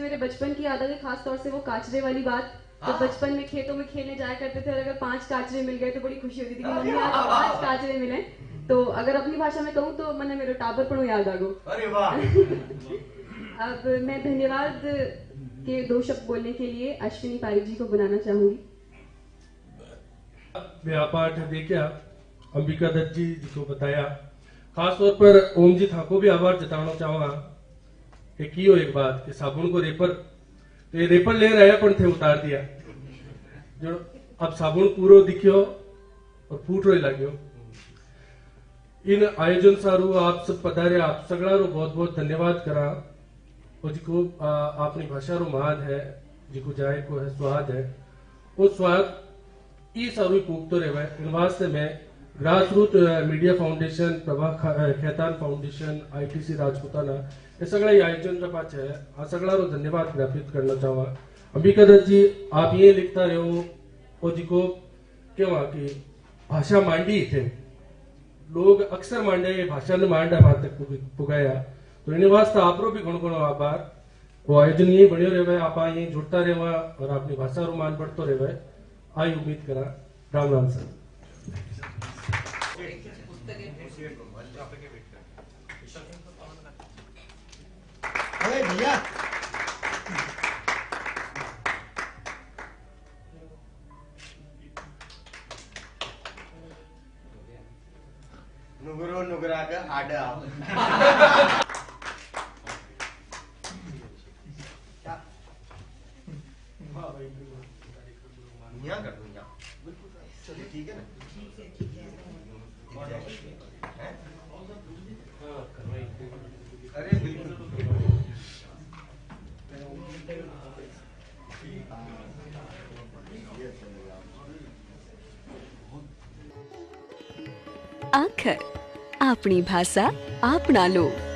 मेरे बचपन की याद है, खास तौर से वो काचरे वाली बात। तो बचपन में खेतों में खेलने जाया करते थे और अगर 5 काचरे मिल गए तो बड़ी खुशी होती थी कि मम्मी आज 5 काचरे मिले। तो अगर अपनी भाषा में कहूँ तो मैंने मेरे टाबर पणो याद आ गो। अरे वाह। अब मैं धन्यवाद के 2 शब्द बोलने के लिए अश्विनी पारिक जी को बुलाना चाहूंगी। व्यापार देखा अंबिका दत्त जी को बताया, खास तौर पर ओम जी था को भी आभार जताना चाहूंगा कि कियो एक बात कि साबुन को रेपर तो ये रेपर ले रहा है पर थे उतार दिया जो अब साबुन पूरो दिखियो और फूट रो लाग्यो। इन आयोजन सारू आप सब पधारे, आप सगड़ा रो बहुत बहुत धन्यवाद करा। और जिको अपनी भाषा रो महान है, जिको जाए को है स्वाद है, वो स्वाद ई सारू कूकतो रहे। इन वास्ते मैं grass root media foundation, Prabha Khaitan foundation, ITC Rajputana ये सगळा आयोजन रा पाछ है आ सगळा रो धन्यवाद ज्ञापित करना चाहवा। अंबिका दत्त जी आप ये लिखता रहो और जिको केव्हा की भाषा मांडी थे लोग अक्सर मांडे भाषा ने मांडा बात तक पुगाया तो इन वास्ते आपरो भी घणो घणो आभार वो आयोजन यही बनियो रहे आप यही जुड़ता रहे और अपनी भाषा रो मान बढ़तो रहे आई उम्मीद करा। राम राम सर। अरे भैया नुगरो नुगरा का आडा यहाँ कर दूँ यहाँ बिल्कुल चलिए ठीक है ना अरे बिल्कुल આખર આપણી ભાષા આપણા લોક।